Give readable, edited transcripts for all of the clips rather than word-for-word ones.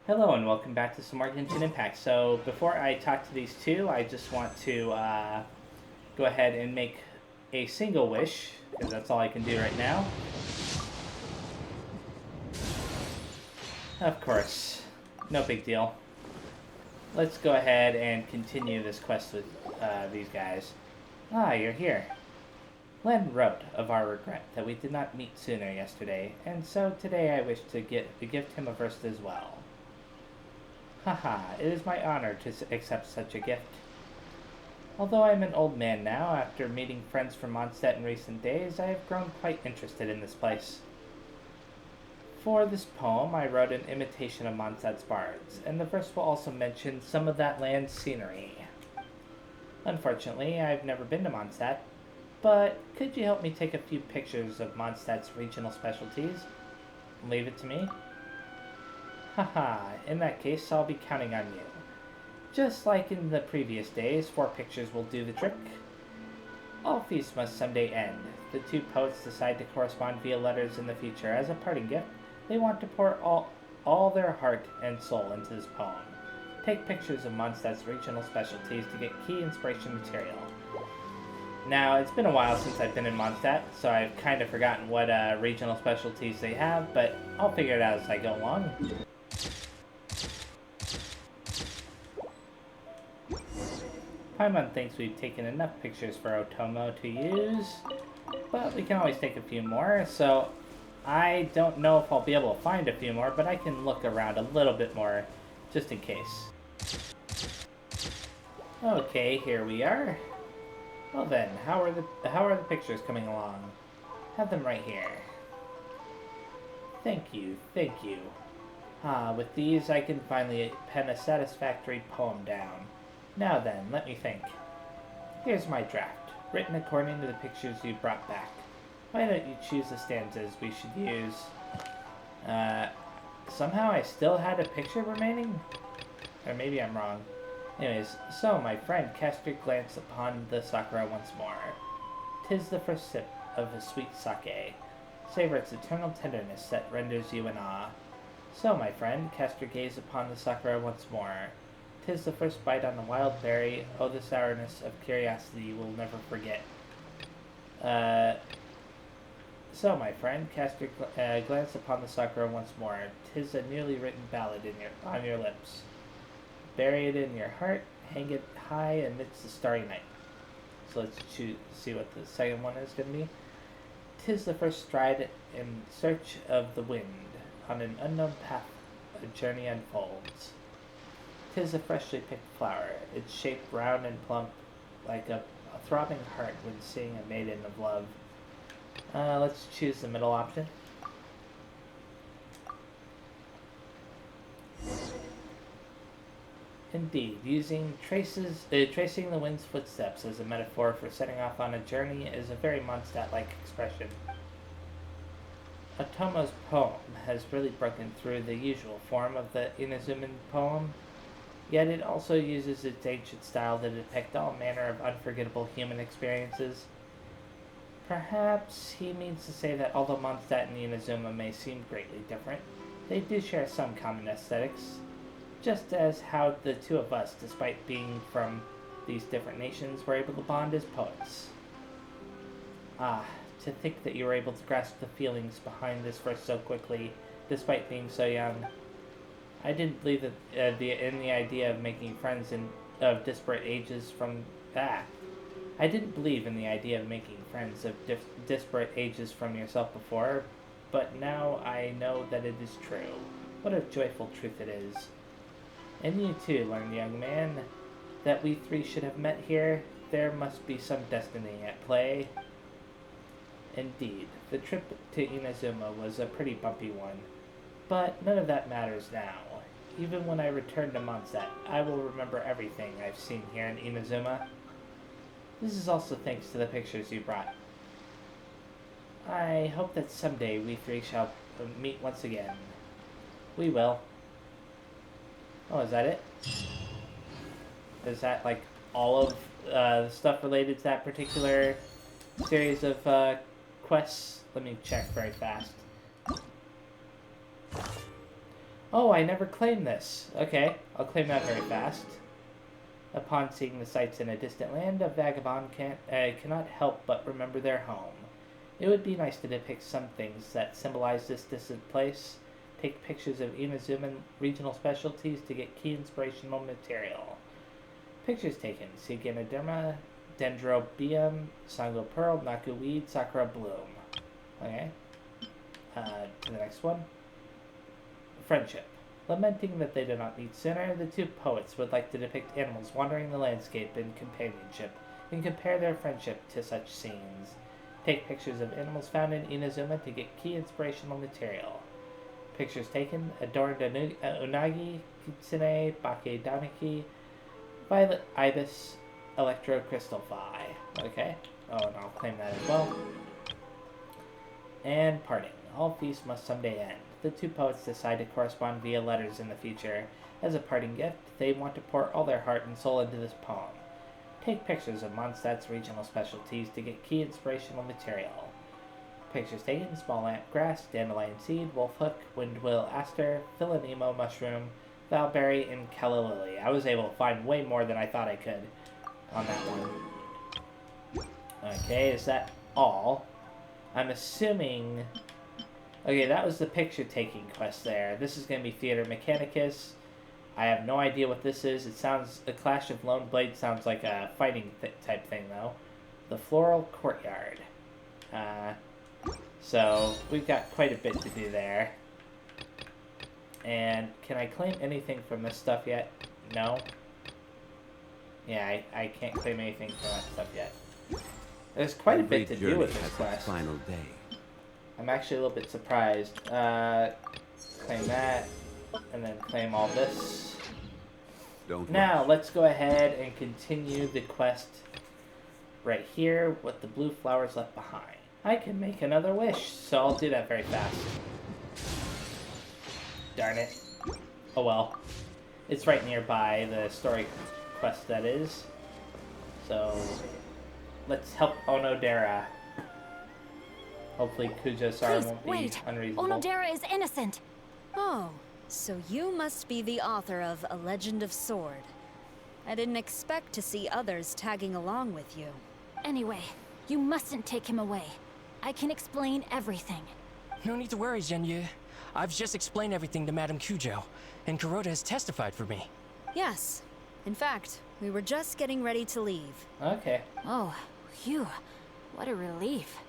Hello and welcome back to some more Genshin Impact. So before I talk to these two, I just want to go ahead and make a single wish, because that's all I can do right now. Of course, no big deal. Let's go ahead and continue this quest with these guys. Ah, you're here. Len wrote of our regret that we did not meet sooner yesterday, and so today I wish to gift him a verse as well. Haha, it is my honor to accept such a gift. Although I'm an old man now, after meeting friends from Mondstadt in recent days, I have grown quite interested in this place. For this poem, I wrote an imitation of Mondstadt's bards, and the verse will also mention some of that land's scenery. Unfortunately, I've never been to Mondstadt, but could you help me take a few pictures of Mondstadt's regional specialties? Leave it to me? Haha, in that case, I'll be counting on you. Just like in the previous days, 4 pictures will do the trick. All feasts must someday end. The two poets decide to correspond via letters in the future. As a parting gift, they want to pour all their heart and soul into this poem. Take pictures of Mondstadt's regional specialties to get key inspiration material. Now, it's been a while since I've been in Mondstadt, so I've kind of forgotten what regional specialties they have, but I'll figure it out as I go along. Paimon thinks we've taken enough pictures for Otomo to use, but we can always take a few more, so I don't know if I'll be able to find a few more, but I can look around a little bit more, just in case. Okay, here we are. Well then, how are the pictures coming along? Have them right here. Thank you, thank you. With these I can finally pen a satisfactory poem down. Now then, let me think. Here's my draft, written according to the pictures you brought back. Why don't you choose the stanzas we should use? Somehow I still had a picture remaining? Or maybe I'm wrong. Anyways, so my friend cast your glance upon the sakura once more. 'Tis the first sip of a sweet sake. Savor its eternal tenderness that renders you in awe. So, my friend, cast your gaze upon the sakura once more. 'Tis the first bite on a wild berry. Oh, the sourness of curiosity you will never forget. So, my friend, cast your glance upon the sakura once more. 'Tis a newly written ballad on your lips. Bury it in your heart, hang it high amidst the starry night. So let's see what the second one is going to be. 'Tis the first stride in search of the wind. On an unknown path a journey unfolds. 'Tis a freshly picked flower, its shape round and plump, like a throbbing heart when seeing a maiden of love. Let's choose the middle option. Indeed, using tracing the wind's footsteps as a metaphor for setting off on a journey is a very Mondstadt-like expression. Otomo's poem has really broken through the usual form of the Inazuman poem, yet it also uses its ancient style to depict all manner of unforgettable human experiences. Perhaps he means to say that although Mondstadt and Inazuma may seem greatly different, they do share some common aesthetics, just as how the two of us, despite being from these different nations, were able to bond as poets. Ah, to think that you were able to grasp the feelings behind this verse so quickly, despite being so young. I didn't believe that in the idea of making friends of disparate ages from that. I didn't believe in the idea of making friends of disparate ages from yourself before, but now I know that it is true. What a joyful truth it is. And you too learned, young man, that we three should have met here. There must be some destiny at play. Indeed, the trip to Inazuma was a pretty bumpy one, but none of that matters now. Even when I return to Mondstadt, I will remember everything I've seen here in Inazuma. This is also thanks to the pictures you brought. I hope that someday we three shall meet once again. We will. Oh, is that it? Is that, like, all of the stuff related to that particular series of quests? Let me check very fast. Oh, I never claimed this. Okay, I'll claim that very fast. Upon seeing the sights in a distant land, a vagabond cannot help but remember their home. It would be nice to depict some things that symbolize this distant place. Take pictures of Inazuma regional specialties to get key inspirational material. Pictures taken. See Ganoderma, Dendrobium, Sango Pearl, Naku Weed, Sakura Bloom. Okay. To the next one. Friendship. Lamenting that they did not meet sooner, the two poets would like to depict animals wandering the landscape in companionship and compare their friendship to such scenes. Take pictures of animals found in Inazuma to get key inspirational material. Pictures taken. Adorned Unagi, Kitsune, Bake Daniki, Violet Ibis, Electro Crystal Phi. Okay. Oh, and I'll claim that as well. And parting. All feasts must someday end. The two poets decide to correspond via letters in the future. As a parting gift, they want to pour all their heart and soul into this poem. Take pictures of Mondstadt's regional specialties to get key inspirational material. Pictures taken. Small ant grass, dandelion seed, wolfhook, windwill aster, philanemo mushroom, valberry, and calla lily. I was able to find way more than I thought I could on that one. Okay, is that all? I'm assuming... Okay, that was the picture-taking quest there. This is going to be Theater Mechanicus. I have no idea what this is. It sounds... A Clash of Lone Blade sounds like a fighting type thing, though. The Floral Courtyard. So, we've got quite a bit to do there. And can I claim anything from this stuff yet? No? Yeah, I can't claim anything from that stuff yet. There's quite a bit to do with this quest. Final day. I'm actually a little bit surprised. Claim that, and then claim all this. Now, let's go ahead and continue the quest right here with the blue flowers left behind. I can make another wish, so I'll do that very fast. Darn it. Oh well. It's right nearby, the story quest that is. So, let's help Onodera. Hopefully Kujo-san won't be unreasonable. Onodera is innocent! Oh, so you must be the author of A Legend of Sword. I didn't expect to see others tagging along with you. Anyway, you mustn't take him away. I can explain everything. No need to worry, Genyu. I've just explained everything to Madame Kujo, and Kuroda has testified for me. Yes. In fact, we were just getting ready to leave. Okay. Oh, phew. What a relief.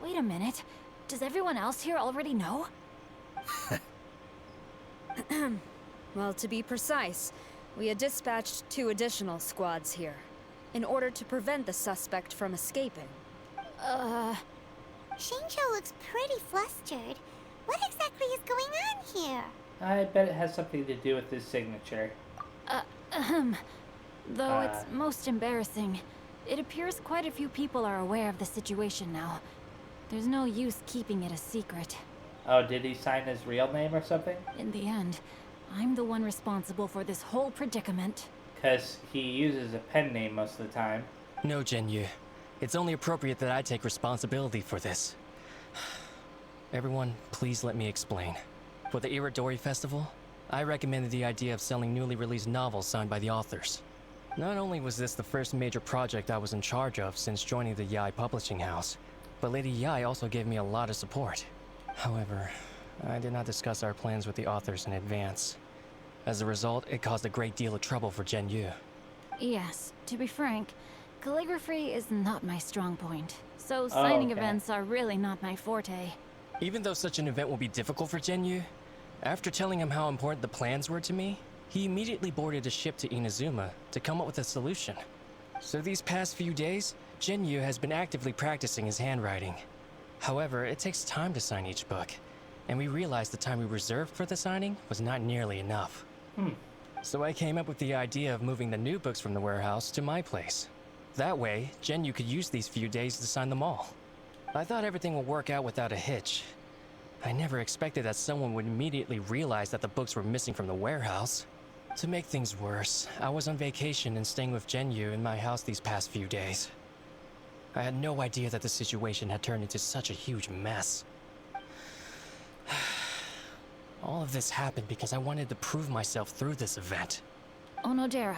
Wait a minute. Does everyone else here already know? Well, to be precise, we had dispatched 2 additional squads here, in order to prevent the suspect from escaping. Shinjo looks pretty flustered. What exactly is going on here? I bet it has something to do with his signature. Though it's most embarrassing. It appears quite a few people are aware of the situation now. There's no use keeping it a secret. Oh, did he sign his real name or something? In the end, I'm the one responsible for this whole predicament. Because he uses a pen name most of the time. No, Genyu. It's only appropriate that I take responsibility for this. Everyone, please let me explain. For the Iridori Festival, I recommended the idea of selling newly released novels signed by the authors. Not only was this the first major project I was in charge of since joining the Yae publishing house, but Lady Yae also gave me a lot of support. However, I did not discuss our plans with the authors in advance. As a result, it caused a great deal of trouble for Genyu. Yes, to be frank, calligraphy is not my strong point, so signing events are really not my forte. Even though such an event will be difficult for Genyu, after telling him how important the plans were to me, he immediately boarded a ship to Inazuma to come up with a solution. So these past few days, Genyu has been actively practicing his handwriting. However, it takes time to sign each book, and we realized the time we reserved for the signing was not nearly enough. So I came up with the idea of moving the new books from the warehouse to my place. That way, Genyu could use these few days to sign them all. I thought everything would work out without a hitch. I never expected that someone would immediately realize that the books were missing from the warehouse. To make things worse, I was on vacation and staying with Genyu in my house these past few days. I had no idea that the situation had turned into such a huge mess. All of this happened because I wanted to prove myself through this event. Onodera,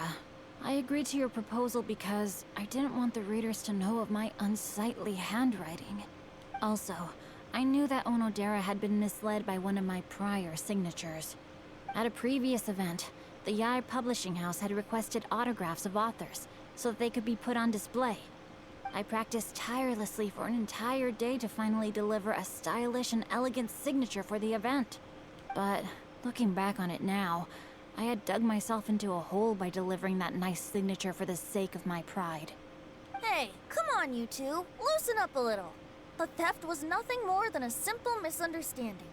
I agreed to your proposal because I didn't want the readers to know of my unsightly handwriting. Also, I knew that Onodera had been misled by one of my prior signatures. At a previous event, the Yae publishing house had requested autographs of authors so that they could be put on display. I practiced tirelessly for an entire day to finally deliver a stylish and elegant signature for the event. But looking back on it now, I had dug myself into a hole by delivering that nice signature for the sake of my pride. Hey, come on, you two. Loosen up a little. The theft was nothing more than a simple misunderstanding.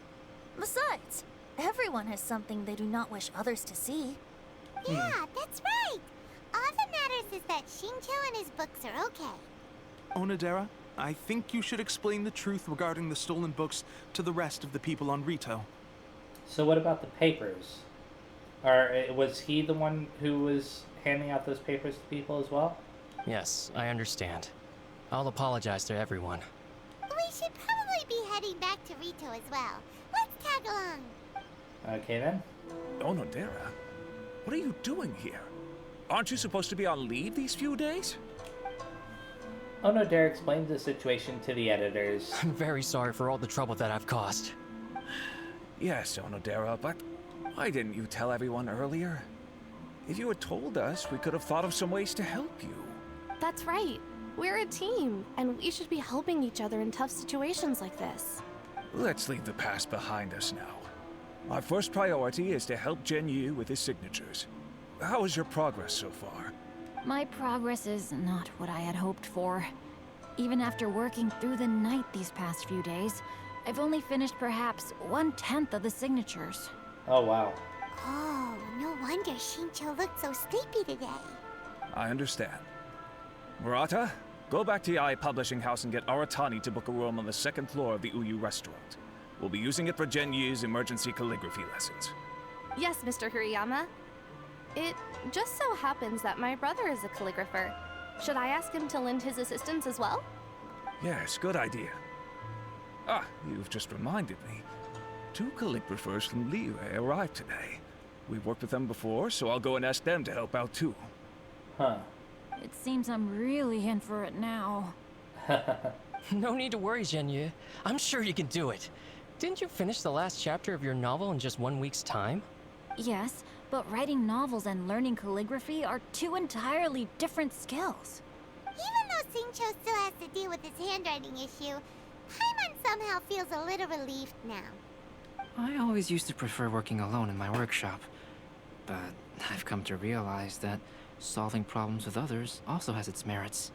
Besides, everyone has something they do not wish others to see. Yeah, that's right. All that matters is that Shincho and his books are okay. Onodera, I think you should explain the truth regarding the stolen books to the rest of the people on Rito. So what about the papers? Or was he the one who was handing out those papers to people as well? Yes, I understand. I'll apologize to everyone. We should probably be heading back to Rito as well. Let's tag along. Okay then. Onodera, what are you doing here? Aren't you supposed to be on leave these few days? Onodera explains the situation to the editors. I'm very sorry for all the trouble that I've caused. Yes, Onodera, but why didn't you tell everyone earlier? If you had told us, we could have thought of some ways to help you. That's right. We're a team, and we should be helping each other in tough situations like this. Let's leave the past behind us now. Our first priority is to help Genyu with his signatures. How is your progress so far? My progress is not what I had hoped for. Even after working through the night these past few days, I've only finished perhaps 1/10 of the signatures. Oh wow. Oh, no wonder Shincho looked so sleepy today. I understand. Murata, go back to Yae Publishing House and get Aratani to book a room on the second floor of the Uyu restaurant. We'll be using it for Genyu's emergency calligraphy lessons. Yes, Mr. Hirayama. It just so happens that my brother is a calligrapher. Should I ask him to lend his assistance as well? Yes, good idea. Ah, you've just reminded me. 2 calligraphers from Liyue arrived today. We've worked with them before, so I'll go and ask them to help out too. Huh. It seems I'm really in for it now. No need to worry, Genyu. I'm sure you can do it. Didn't you finish the last chapter of your novel in just 1 week's time? Yes, but writing novels and learning calligraphy are 2 entirely different skills. Even though Shincho still has to deal with his handwriting issue, Paimon somehow feels a little relieved now. I always used to prefer working alone in my workshop, but I've come to realize that solving problems with others also has its merits.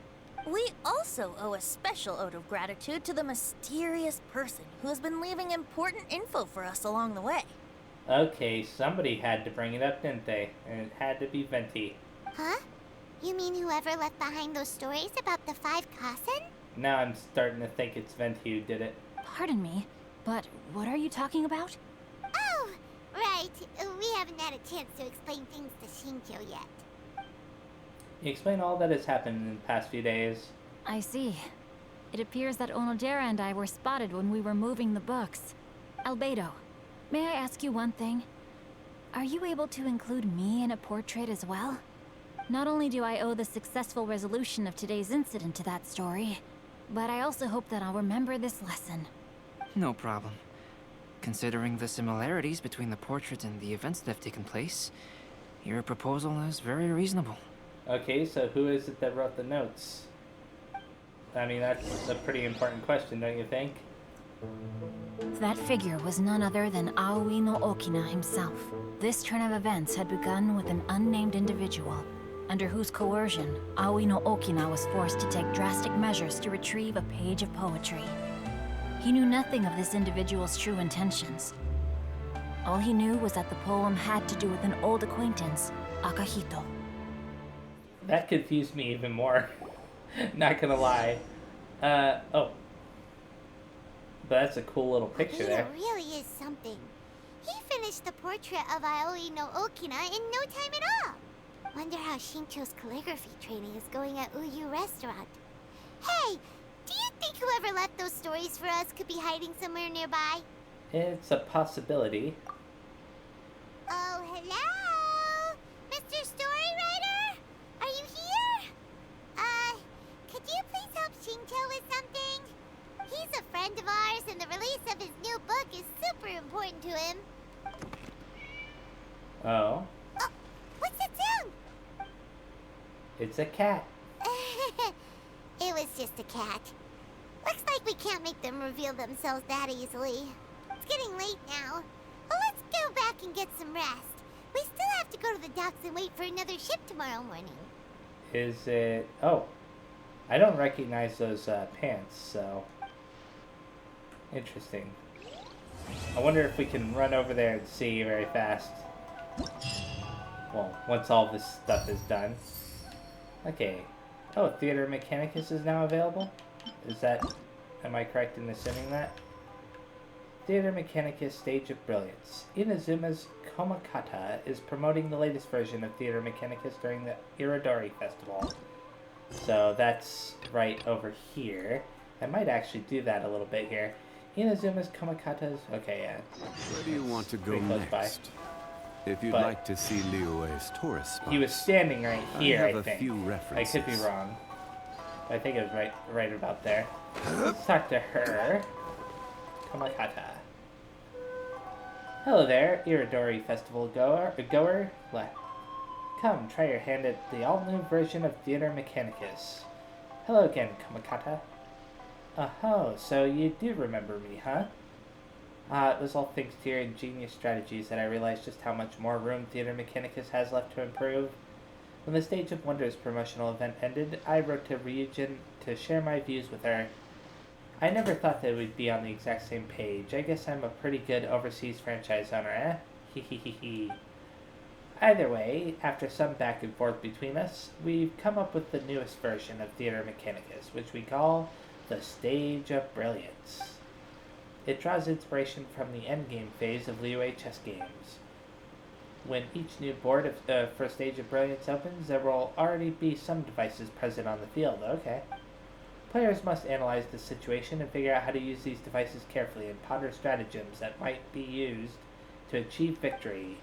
We also owe a special ode of gratitude to the mysterious person who has been leaving important info for us along the way. Okay, somebody had to bring it up, didn't they? And it had to be Venti. Huh? You mean whoever left behind those stories about the 5 Kasen? Now I'm starting to think it's Venti who did it. Pardon me, but what are you talking about? Oh, right. We haven't had a chance to explain things to Shincho yet. You explain all that has happened in the past few days. I see. It appears that Onodera and I were spotted when we were moving the books. Albedo, may I ask you one thing? Are you able to include me in a portrait as well? Not only do I owe the successful resolution of today's incident to that story, but I also hope that I'll remember this lesson. No problem. Considering the similarities between the portrait and the events that have taken place, your proposal is very reasonable. Okay, so who is it that wrote the notes? I mean, that's a pretty important question, don't you think? That figure was none other than Aoi no Okina himself. This turn of events had begun with an unnamed individual, under whose coercion, Aoi no Okina was forced to take drastic measures to retrieve a page of poetry. He knew nothing of this individual's true intentions. All he knew was that the poem had to do with an old acquaintance, Akahito. That confused me even more. Not gonna lie. Oh. But that's a cool little picture Akahito there. really is something. He finished the portrait of Aoi no Okina in no time at all. Wonder how Shincho's calligraphy training is going at Uyu Restaurant. Hey, do you think whoever left those stories for us could be hiding somewhere nearby? It's a possibility. Oh, hello? Mr. Storywriter? Are you here? Could you please help Shinto with something? He's a friend of ours, and the release of his new book is super important to him. Oh. Oh, what's that sound? It's a cat. It was just a cat. Looks like we can't make them reveal themselves that easily. It's getting late now. Well, let's go back and get some rest. We still have to go to the docks and wait for another ship tomorrow morning. Is it... Oh. I don't recognize those pants, so... Interesting. I wonder if we can run over there and see very fast. Well, once all this stuff is done. Okay. Oh, Theater Mechanicus is now available? Is that... Am I correct in assuming that? Theater Mechanicus Stage of Brilliance. Inazuma's Komakata is promoting the latest version of Theater Mechanicus during the Irodori Festival. So that's right over here. I might actually do that a little bit here. Inazuma's Komakata's... Okay, yeah. Where do you want to go Pretty close next? by. If you'd But like to see Liyue's tourist spots. he was standing right here, I have I a think. few I references. could be wrong. I think it was right about there. Let's talk to her. Komakata. Hello there, Irodori Festival goer. Come, try your hand at the all-new version of Theater Mechanicus. Hello again, Komakata. Oh, so you do remember me, huh? It was all thanks to your ingenious strategies that I realized just how much more room Theater Mechanicus has left to improve. When the Stage of Wonders promotional event ended, I wrote to Ryujin to share my views with her. I never thought that we'd be on the exact same page. I guess I'm a pretty good overseas franchise owner, eh? Hehehe. Either way, after some back and forth between us, we've come up with the newest version of Theater Mechanicus, which we call the Stage of Brilliance. It draws inspiration from the endgame phase of Liyue chess games. When each new board for Stage of Brilliance opens, there will already be some devices present on the field. Okay. Players must analyze the situation and figure out how to use these devices carefully and ponder stratagems that might be used to achieve victory.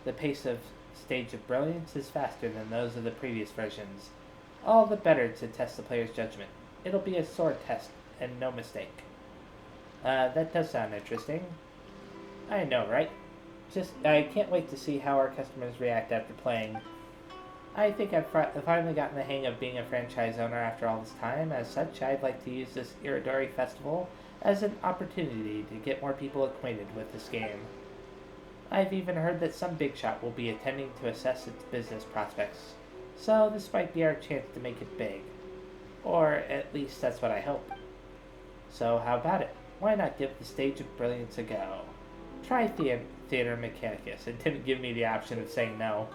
The pace of Stage of Brilliance is faster than those of the previous versions. All the better to test the player's judgment. It'll be a sword test, and no mistake. That does sound interesting. I know, right? I can't wait to see how our customers react after playing. I think I've finally gotten the hang of being a franchise owner after all this time. As such, I'd like to use this Irodori Festival as an opportunity to get more people acquainted with this game. I've even heard that some big shot will be attending to assess its business prospects. So this might be our chance to make it big. Or at least that's what I hope. So how about it? Why not give the Stage of Brilliance a go? Try Theater Mechanicus. It didn't give me the option of saying no.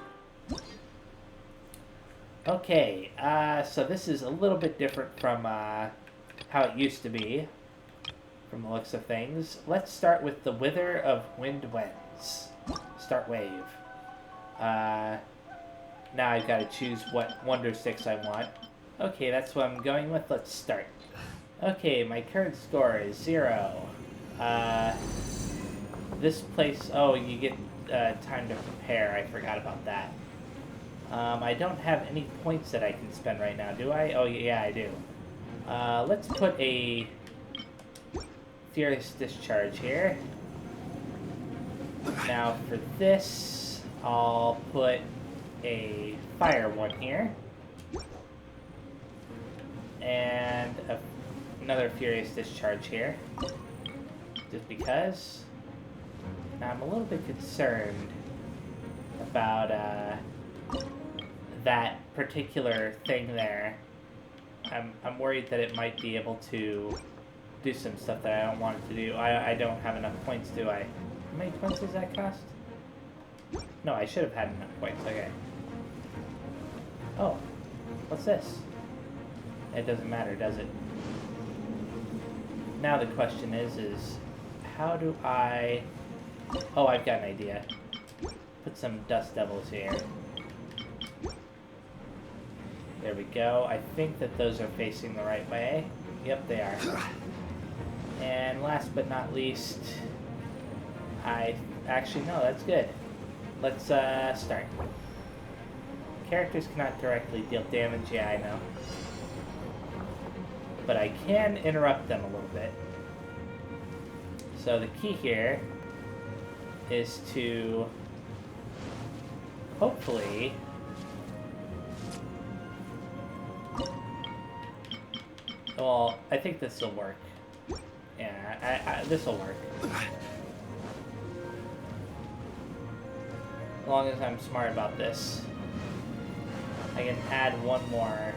Okay, so this is a little bit different from how it used to be, from the looks of things. Let's start with the Wither of Wind Winds. Start wave. Now I've got to choose what Wonder Sticks I want. Okay, that's what I'm going with. Let's start. Okay, my current score is 0. This place... Oh, you get time to prepare. I forgot about that. I don't have any points that I can spend right now, do I? Oh, yeah, I do. Let's put a Furious Discharge here. Now, for this, I'll put a Fire one here. And another Furious Discharge here. Just because. Now, I'm a little bit concerned about, that particular thing there. I'm worried that it might be able to do some stuff that I don't want it to do. I don't have enough points, do I? How many points does that cost? No, I should have had enough points. Okay. Oh, what's this? It doesn't matter, does it? Now the question is how do I... Oh, I've got an idea. Put some Dust Devils here. There we go. I think that those are facing the right way. Yep, they are. And last but not least, actually, no, that's good. let's start. Characters cannot directly deal damage, yeah, I know. But I can interrupt them a little bit. So the key here is to hopefully well, I think this will work. Yeah, this will work. As long as I'm smart about this. I can add one more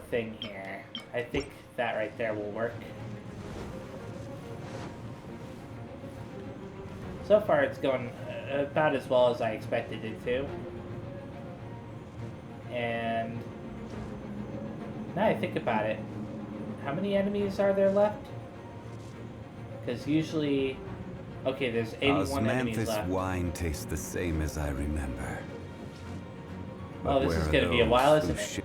thing here. I think that right there will work. So far it's going about as well as I expected it to. And now I think about it, how many enemies are there left? Because usually, okay, there's 81 enemies left. Wine tastes the same as I remember. Oh, this is going to be a while, isn't it?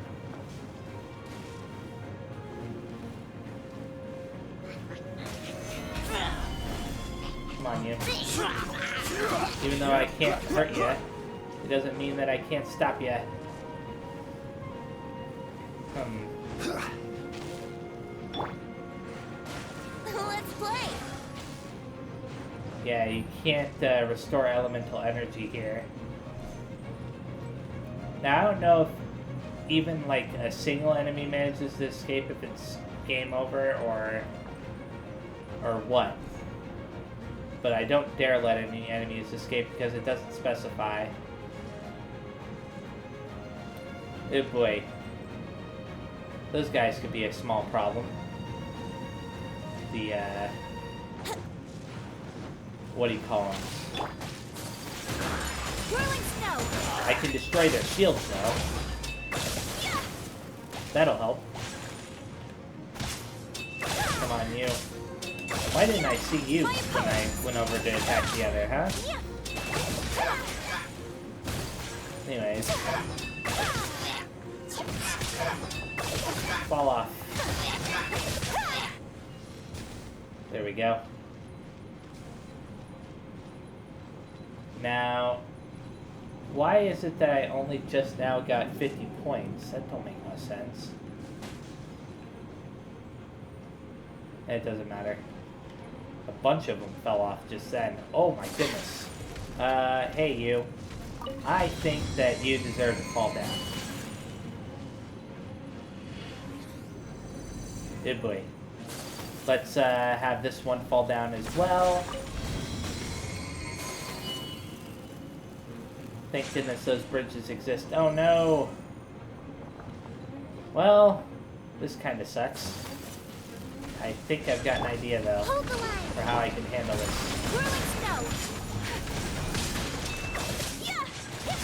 Come on, you. Even though I can't hurt you, it doesn't mean that I can't stop you. Let's play. Yeah, you can't restore elemental energy here. Now, I don't know if even like a single enemy manages to escape if it's game over or what. But I don't dare let any enemies escape because it doesn't specify. Oh boy. Those guys could be a small problem. The, what do you call them? Whirling snow. I can destroy their shields, though. That'll help. Come on, you. Why didn't I see you when I went over to attack the other, huh? Anyways. Fall off. There we go. Now, why is it that I only just now got 50 points? That don't make no sense. It doesn't matter. A bunch of them fell off just then. Oh my goodness. Hey you. I think that you deserve to fall down. Good boy. Let's have this one fall down as well. Thank goodness those bridges exist. Oh no! Well, this kind of sucks. I think I've got an idea though for how I can handle this.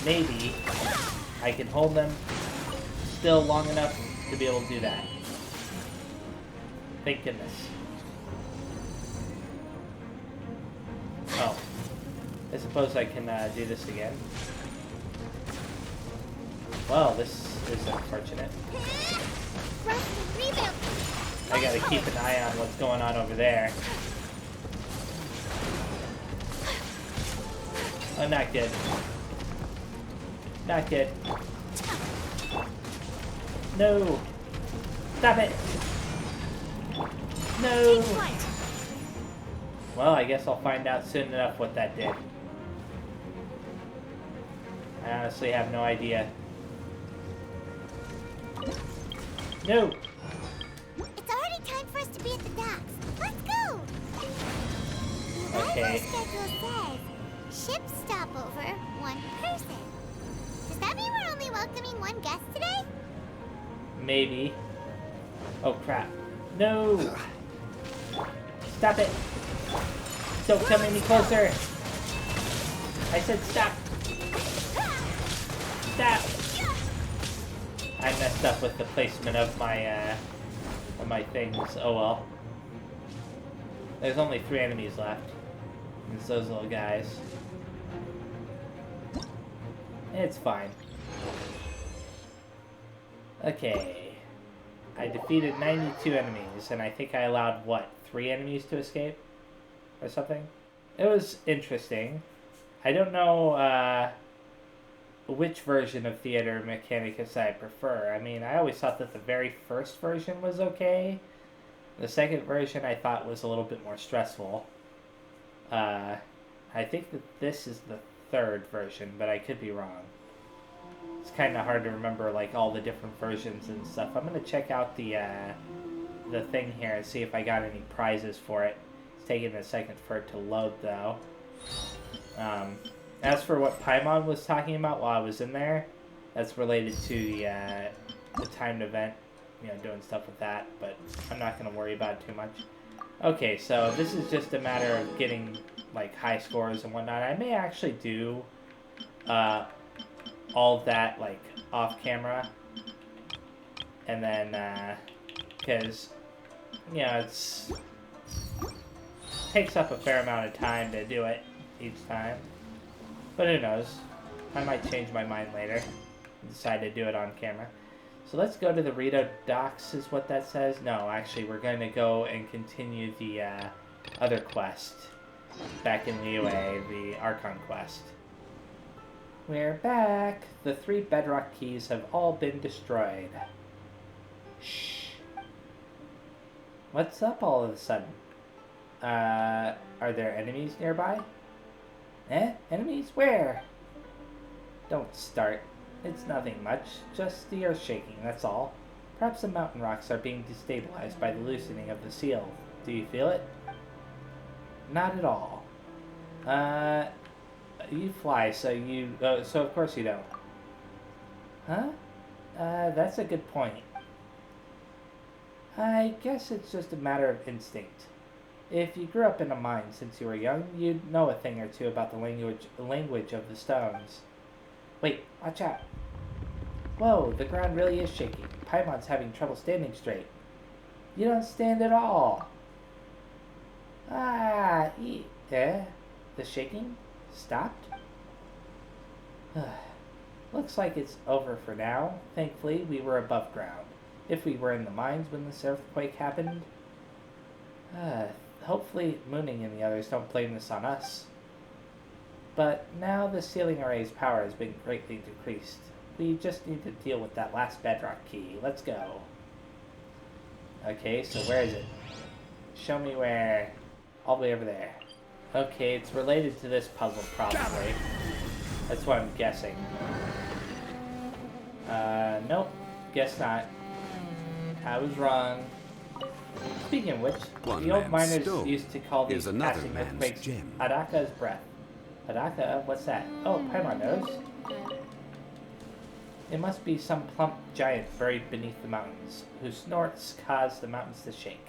Maybe I can hold them still long enough to be able to do that. Thank goodness. Oh. I suppose I can do this again. Well, this is unfortunate. I gotta keep an eye on what's going on over there. Oh, not good. Not good. No! Stop it! No! Well, I guess I'll find out soon enough what that did. I honestly have no idea. No! It's already time for us to be at the docks. Let's go! The Okay. schedule says ship stopover, 1 person. Does that mean we're only welcoming 1 guest today? Maybe. Oh crap. No! Stop it! Don't come any closer! I said stop! Stop! I messed up with the placement of my things. Oh well. There's only 3 enemies left. It's those little guys. It's fine. Okay. I defeated 92 enemies, and I think I allowed, what, 3 enemies to escape? or something. It was interesting. I don't know which version of Theater Mechanicus I prefer. I mean, I always thought that the very first version was okay. The second version I thought was a little bit more stressful. I think that this is the third version, but I could be wrong. It's kind of hard to remember like all the different versions and stuff. I'm gonna check out the thing here and see if I got any prizes for it. It's taking a second for it to load though. As for what Paimon was talking about while I was in there, that's related to the timed event, you know, doing stuff with that, but I'm not going to worry about it too much. Okay, so this is just a matter of getting, like, high scores and whatnot. I may actually do all of that, like, off camera, and then, because, you know, it takes up a fair amount of time to do it each time. But who knows? I might change my mind later and decide to do it on camera. So let's go to the Rito docks is what that says. No, actually we're going to go and continue the other quest back in Liyue, the Archon quest. We're back. The 3 bedrock keys have all been destroyed. Shh. What's up all of a sudden? Are there enemies nearby? Eh? Enemies? Where? Don't start. It's nothing much. Just the earth shaking, that's all. Perhaps the mountain rocks are being destabilized by the loosening of the seal. Do you feel it? Not at all. You fly, so you... so of course you don't. Huh? That's a good point. I guess it's just a matter of instinct. If you grew up in a mine since you were young, you'd know a thing or two about the language of the stones. Wait, watch out. Whoa, the ground really is shaking. Paimon's having trouble standing straight. You don't stand at all. The shaking stopped? Looks like it's over for now. Thankfully, we were above ground. If we were in the mines when this earthquake happened... hopefully Mooning and the others don't blame this on us. But now the sealing array's power has been greatly decreased. We just need to deal with that last bedrock key. Let's go. Okay, so where is it? Show me where. All the way over there. Okay, it's related to this puzzle probably. That's what I'm guessing. Nope. Guess not. I was wrong. Speaking of which, the old miners used to call these passing earthquakes Adaka's breath. Adaka? What's that? Oh, Paimon knows. It must be some plump giant buried beneath the mountains, whose snorts cause the mountains to shake.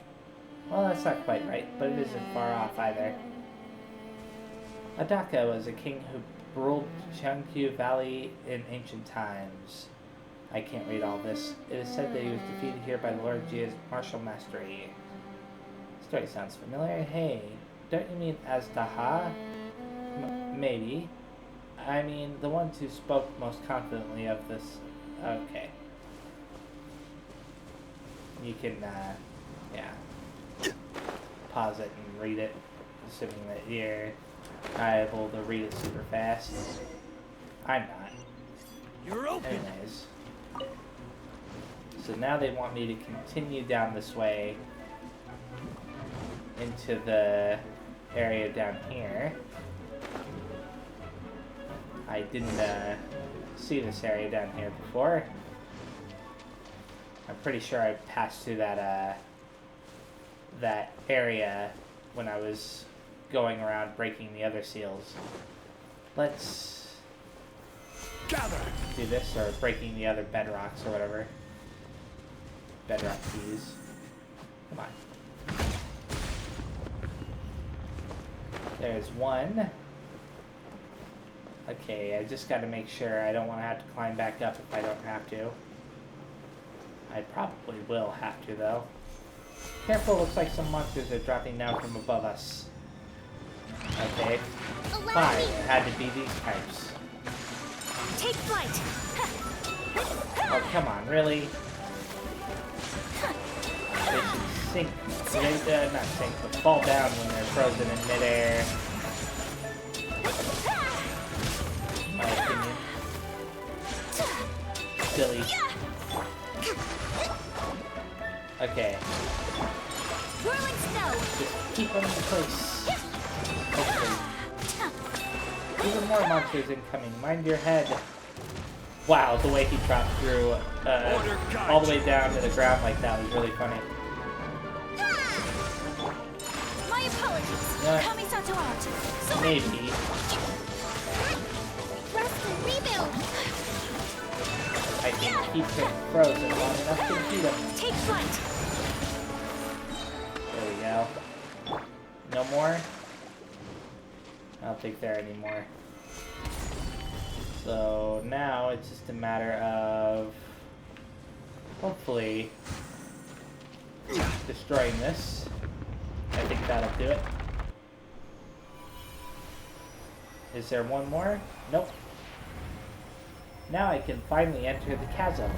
Well, that's not quite right, but it isn't far off either. Adaka was a king who ruled Cheongkyu Valley in ancient times. I can't read all this. It is said that he was defeated here by Lord Jia's martial mastery. Story sounds familiar. Hey, don't you mean Aztaha? Maybe. I mean, the ones who spoke most confidently of this... Okay. You can, yeah. Pause it and read it, assuming that you're able to read it super fast. I'm not. You're open! Anyways. So now they want me to continue down this way into the area down here. I didn't see this area down here before. I'm pretty sure I passed through that that area when I was going around breaking the other seals. Let's do this, or breaking the other bedrocks or whatever. Bedrock keys. Come on. There's one. Okay, I just got to make sure I don't want to have to climb back up if I don't have to. I probably will have to, though. Careful, looks like some monsters are dropping down from above us. Okay. Fine, it had to be these types. Take flight. Oh, come on, really? They should sink. They, not sink, but fall down when they're frozen in midair. In my opinion. Silly. Okay. Whirling snow. Just keep them in place. Hopefully. Even more monsters incoming. Mind your head. Wow, the way he dropped through all the way down to the ground like that was really funny. My apologies. Kamisato out. So Maybe. Rest and rebuild. I can keep him frozen long enough to beat him. take flight. There we go. No more? I don't think there are any more. So now it's just a matter of hopefully destroying this. I think that'll do it. Is there one more? Nope. Now I can finally enter the chasm.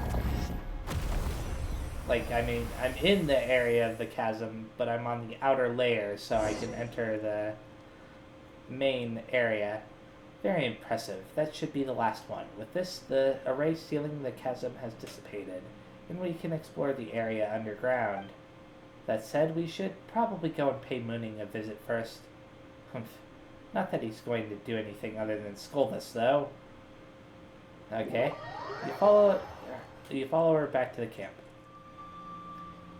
Like, I mean, I'm in the area of the chasm, but I'm on the outer layer, so I can enter the main area. Very impressive. That should be the last one. With this, the array sealing the chasm has dissipated, and we can explore the area underground. That said, we should probably go and pay Mooning a visit first. Humph. Not that he's going to do anything other than scold us, though. Okay. You follow her back to the camp.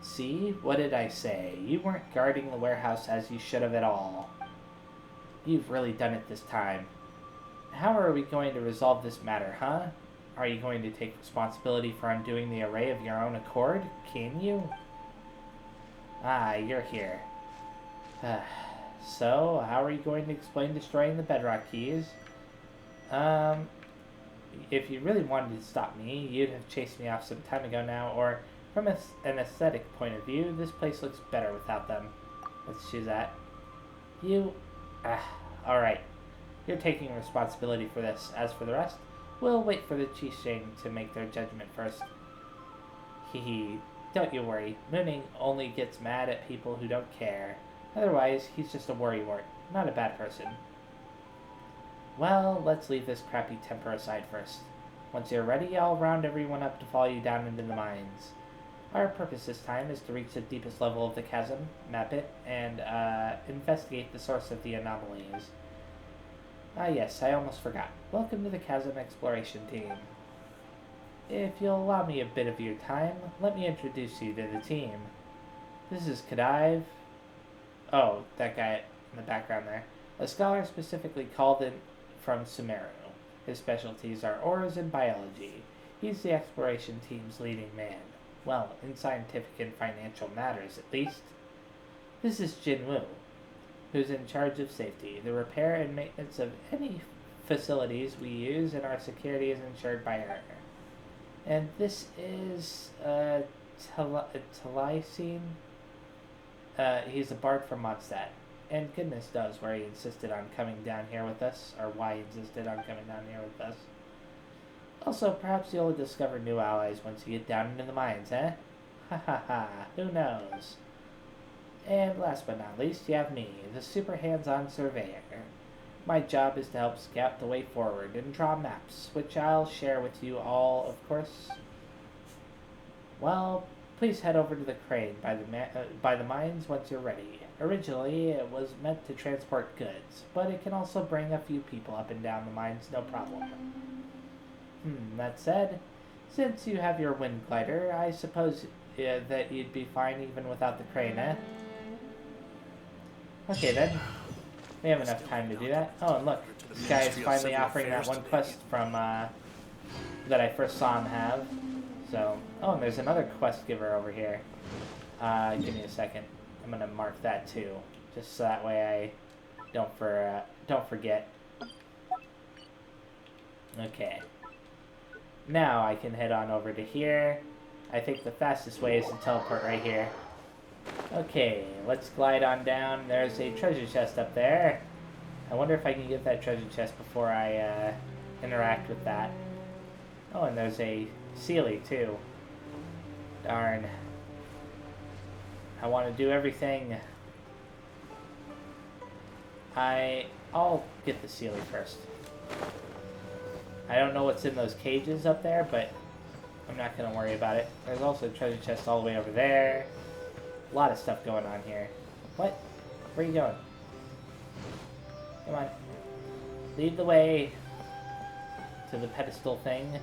See? What did I say? You weren't guarding the warehouse as you should have at all. You've really done it this time. How are we going to resolve this matter, huh? Are you going to take responsibility for undoing the array of your own accord? Can you? Ah, you're here. So, how are you going to explain destroying the bedrock keys? If you really wanted to stop me, you'd have chased me off some time ago now, or from an aesthetic point of view, this place looks better without them. Let's choose that. You... alright. You're taking responsibility for this. As for the rest, we'll wait for the Qisheng to make their judgment first. Hehe. Don't you worry. Mooning only gets mad at people who don't care. Otherwise, he's just a worrywart, not a bad person. Well, let's leave this crappy temper aside first. Once you're ready, I'll round everyone up to follow you down into the mines. Our purpose this time is to reach the deepest level of the chasm, map it, and investigate the source of the anomalies. Ah yes, I almost forgot. Welcome to the chasm exploration team. If you'll allow me a bit of your time, let me introduce you to the team. This is Kadive. Oh, that guy in the background there. A scholar specifically called in from Sumeru. His specialties are ores and biology. He's the exploration team's leading man. Well, in scientific and financial matters, at least. This is Jinwoo, who's in charge of safety, the repair and maintenance of any facilities we use, and our security is ensured by her. And this is, Taliesin. He's a bard from Mondstadt. And goodness knows where he insisted on coming down here with us, or why he insisted on coming down here with us. Also, perhaps you'll discover new allies once you get down into the mines, eh? Ha ha ha, who knows? And last but not least, you have me, the super hands-on surveyor. My job is to help scout the way forward and draw maps, which I'll share with you all, of course. Well, please head over to the crane by the mines once you're ready. Originally, it was meant to transport goods, but it can also bring a few people up and down the mines, no problem. That said, since you have your wind glider, I suppose that you'd be fine even without the crane, eh? Okay then. We have enough time to do that. Oh, and look, this guy is finally offering that one quest from, that I first saw him have. So, oh, and there's another quest giver over here. Give me a second. I'm gonna mark that too, just so that way I don't forget. Okay. Now I can head on over to here. I think the fastest way is to teleport right here. Okay, let's glide on down. There's a treasure chest up there. I wonder if I can get that treasure chest before I interact with that. Oh, and there's a Sealy too. Darn. I want to do everything. I'll get the Sealy first. I don't know what's in those cages up there, but I'm not going to worry about it. There's also a treasure chest all the way over there. A lot of stuff going on here. What? Where are you going? Come on. Lead the way to the pedestal thing.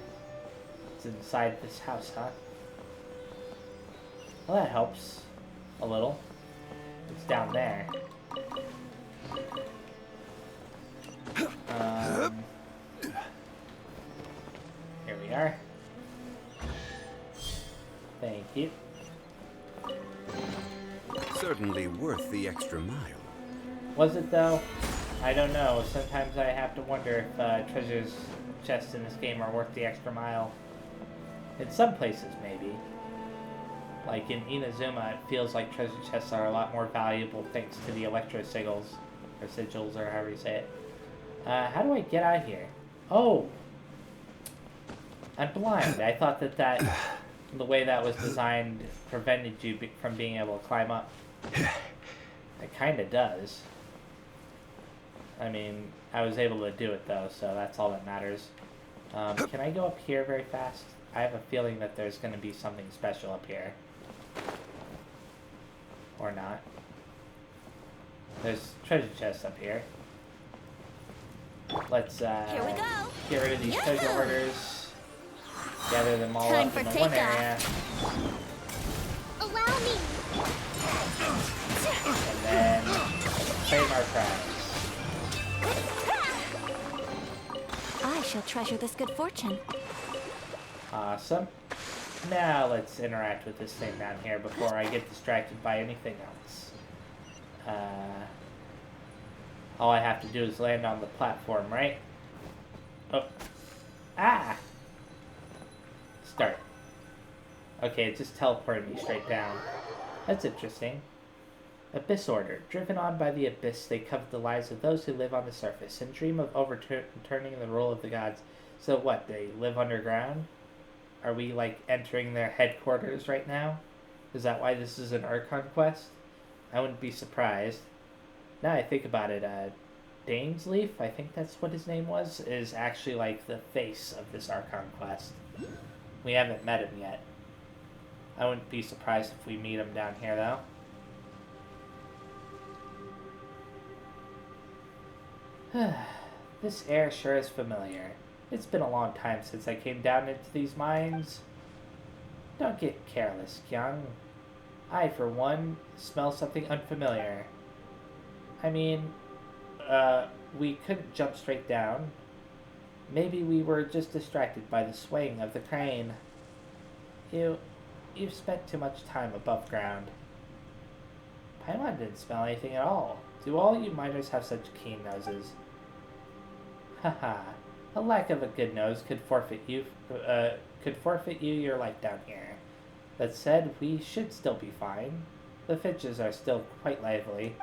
It's inside this house, huh? Well, that helps. A little. It's down there. Here we are. Thank you. Certainly worth the extra mile. Was it though? I don't know. Sometimes I have to wonder if treasures chests in this game are worth the extra mile. In some places, maybe. Like in Inazuma, it feels like treasure chests are a lot more valuable thanks to the electro sigils, or sigils, or however you say it. How do I get out here? Oh! I'm blind. I thought that the way that was designed prevented you from being able to climb up. It kind of does. I mean, I was able to do it though, so that's all that matters. Can I go up here very fast? I have a feeling that there's going to be something special up here. Or not. There's treasure chests up here. Let's Here we go. get rid of these treasure hoarders. Gather them all Time up for in the one takeoff. area. Allow me. And then claim our prize. I shall treasure this good fortune. Awesome. Now let's interact with this thing down here before I get distracted by anything else. All I have to do is land on the platform, right? Oh. Ah! Start. Okay, it just teleported me straight down. That's interesting. Abyss Order. Driven on by the Abyss, they covet the lives of those who live on the surface and dream of overturning the rule of the gods. So what, they live underground? Are we, like, entering their headquarters right now? Is that why this is an Archon quest? I wouldn't be surprised. Now I think about it, Dainsleif, I think that's what his name was, is actually, like, the face of this Archon quest. We haven't met him yet. I wouldn't be surprised if we meet him down here, though. This air sure is familiar. It's been a long time since I came down into these mines. Don't get careless, Kyung. I, for one, smell something unfamiliar. I mean, we couldn't jump straight down. Maybe we were just distracted by the swaying of the crane. You've spent too much time above ground. Paimon didn't smell anything at all. Do all you miners have such keen noses? Haha. A lack of a good nose could forfeit you your life down here. That said, we should still be fine. The finches are still quite lively.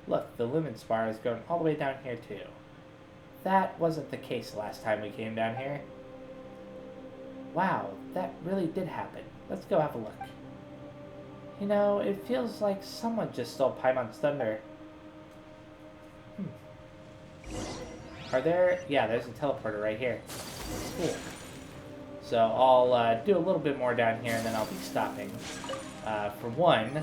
Look, the lumen spire has grown all the way down here too. That wasn't the case last time we came down here. Wow, that really did happen. Let's go have a look. You know, it feels like someone just stole Paimon's thunder. Are there... Yeah, there's a teleporter right here. Cool. So I'll do a little bit more down here and then I'll be stopping. For one,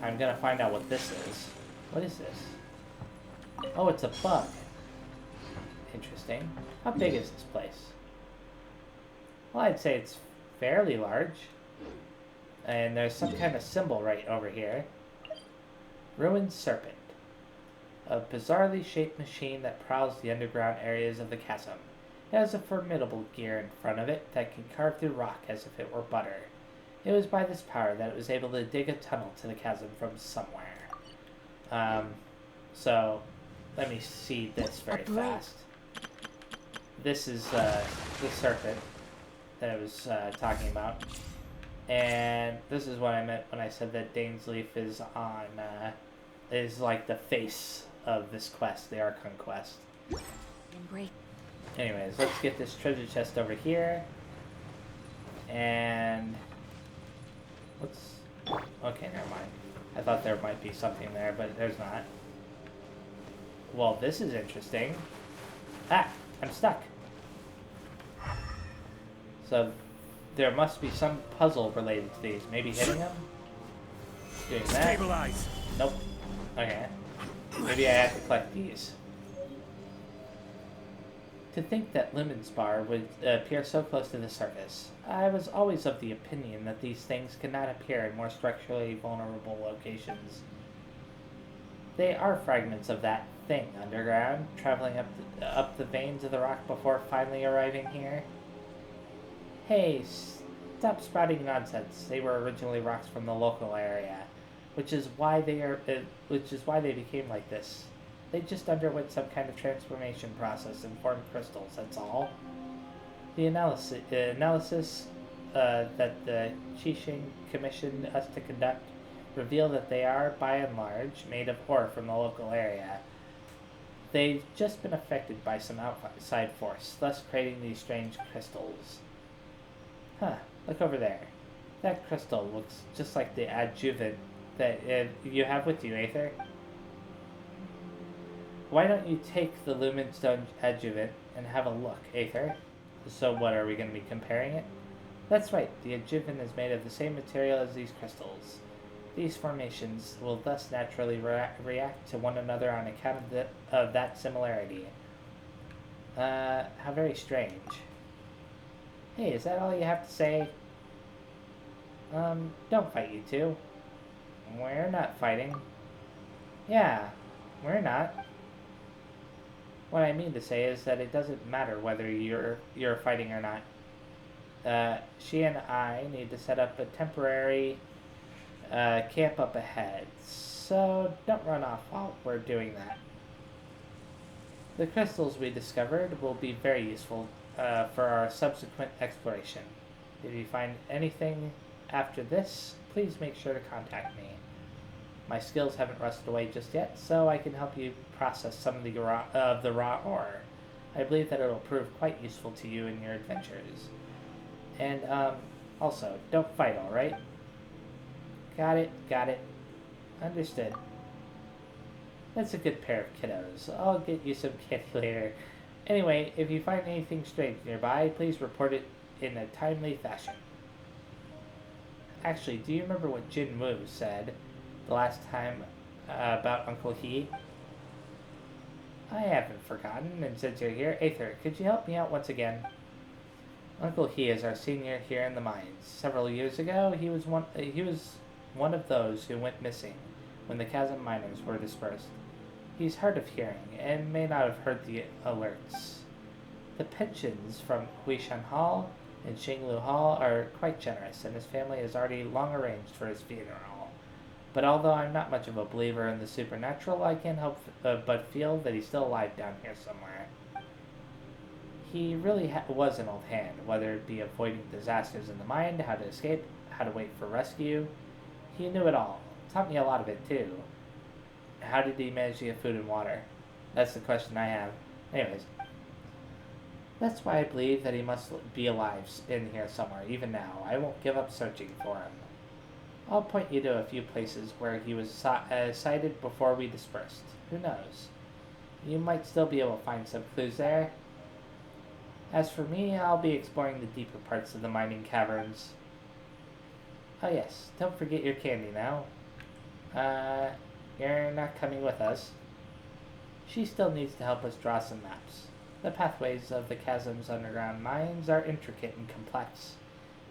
I'm gonna find out what this is. What is this? Oh, it's a bug. Interesting. How big is this place? Well, I'd say it's fairly large. And there's some kind of symbol right over here. Ruined Serpent. A bizarrely shaped machine that prowls the underground areas of the chasm. It has a formidable gear in front of it that can carve through rock as if it were butter. It was by this power that it was able to dig a tunnel to the chasm from somewhere. So, let me see this very fast. This is the serpent that I was talking about. And this is what I meant when I said that Dainsleif is on, is like the face of this quest, the Archon quest. Anyways, let's get this treasure chest over here. And thought there might be something there, but there's not. Well, this is interesting. Ah, I'm stuck. So, there must be some puzzle related to these. Maybe hitting them? Doing that? Stabilize. Nope. Okay. Maybe I have to collect these. To think that lumen spar would appear so close to the surface. I was always of the opinion that these things could not appear in more structurally vulnerable locations. They are fragments of that thing underground, traveling up the veins of the rock before finally arriving here. Hey, stop spouting nonsense. They were originally rocks from the local area, which is why they became like this. They just underwent some kind of transformation process and formed crystals, that's all. The analysis that the Qixing commissioned us to conduct reveal that they are, by and large, made of ore from the local area. They've just been affected by some outside force, thus creating these strange crystals. Huh, look over there. That crystal looks just like the adjuvant that you have with you, Aether. Why don't you take the Lumenstone adjuvant and have a look, Aether? So what, are we going to be comparing it? That's right, the adjuvant is made of the same material as these crystals. These formations will thus naturally react to one another on account of that similarity. How very strange. Hey, is that all you have to say? Don't fight, you two. We're not fighting. Yeah, we're not. What I mean to say is that it doesn't matter whether you're fighting or not. She and I need to set up a temporary camp up ahead, so don't run off while we're doing that. The crystals we discovered will be very useful for our subsequent exploration. If you find anything after this, please make sure to contact me. My skills haven't rusted away just yet, so I can help you process some of the raw ore. I believe that it will prove quite useful to you in your adventures. And, also, don't fight, alright? Got it. Understood. That's a good pair of kiddos. I'll get you some candy later. Anyway, if you find anything strange nearby, please report it in a timely fashion. Actually, do you remember what Jin Wu said the last time about Uncle He? I haven't forgotten, and since you're here, Aether, could you help me out once again? Uncle He is our senior here in the mines. Several years ago, he was one of those who went missing when the chasm miners were dispersed. He's hard of hearing and may not have heard the alerts. The pensions from Huishan Hall and Xinglu Hall are quite generous, and his family has already long arranged for his funeral. But although I'm not much of a believer in the supernatural, I can't help but feel that he's still alive down here somewhere. He really was an old hand, whether it be avoiding disasters in the mine, how to escape, how to wait for rescue. He knew it all. Taught me a lot of it, too. How did he manage to get food and water? That's the question I have. Anyways. That's why I believe that he must be alive in here somewhere, even now. I won't give up searching for him. I'll point you to a few places where he was sighted before we dispersed. Who knows? You might still be able to find some clues there. As for me, I'll be exploring the deeper parts of the mining caverns. Oh yes, don't forget your candy now. You're not coming with us. She still needs to help us draw some maps. The pathways of the chasm's underground mines are intricate and complex,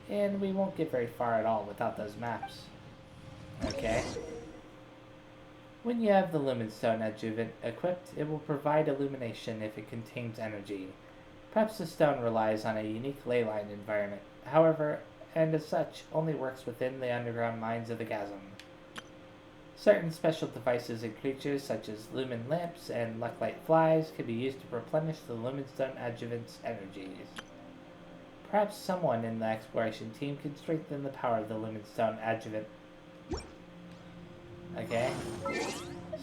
and we won't get very far at all without those maps. Okay. When you have the Lumenstone adjuvant equipped, it will provide illumination if it contains energy. Perhaps the stone relies on a unique leyline environment, however, and as such, only works within the underground mines of the chasm. Certain special devices and creatures, such as lumen lamps and lucklight flies, can be used to replenish the Lumenstone adjuvant's energies. Perhaps someone in the exploration team can strengthen the power of the Lumenstone adjuvant. Okay.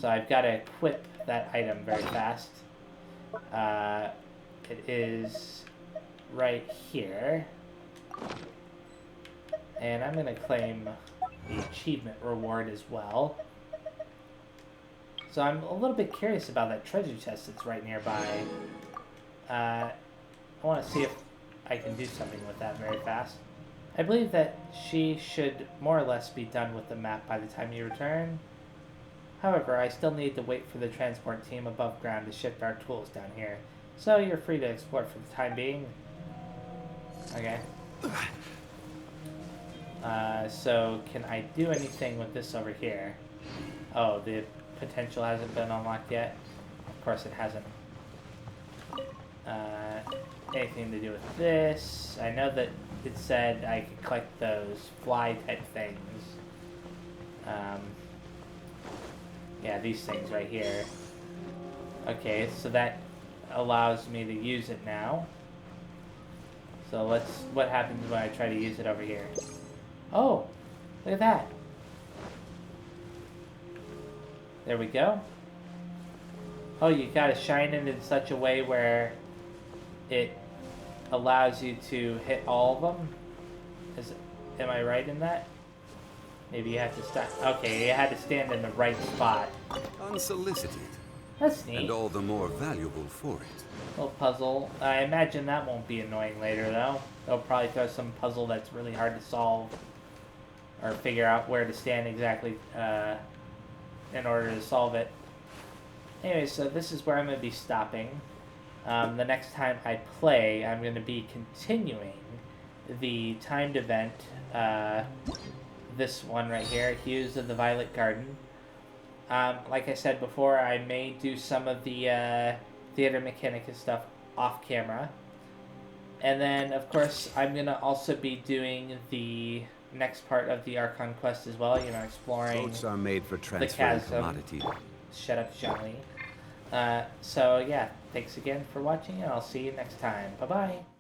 So I've got to equip that item very fast. It is right here. And I'm going to claim the achievement reward as well. So I'm a little bit curious about that treasure chest that's right nearby. I want to see if I can do something with that very fast. I believe that she should more or less be done with the map by the time you return. However, I still need to wait for the transport team above ground to shift our tools down here. So you're free to explore for the time being. Okay. So can I do anything with this over here? Oh, the potential hasn't been unlocked yet. Of course it hasn't. Anything to do with this? I know that it said I could collect those fly type things. Yeah, these things right here. Okay, so that allows me to use it now. So what happens when I try to use it over here? Oh, look at that. There we go. Oh, you gotta shine it in such a way where it allows you to hit all of them. Am I right in that? Maybe you have to stand. Okay, you had to stand in the right spot. Unsolicited. That's neat. And all the more valuable for it. Little puzzle. I imagine that won't be annoying later, though. They'll probably throw some puzzle that's really hard to solve, or figure out where to stand exactly in order to solve it. Anyway, so this is where I'm going to be stopping. The next time I play, I'm going to be continuing the timed event. This one right here, Hues of the Violet Garden. Like I said before, I may do some of the Theater Mechanicus stuff off camera. And then, of course, I'm going to also be doing the next part of the Archon quest as well, you know, exploring Boats are made for the transferring chasm. commodity. Shut up, Johnny. So, yeah, thanks again for watching, and I'll see you next time. Bye-bye.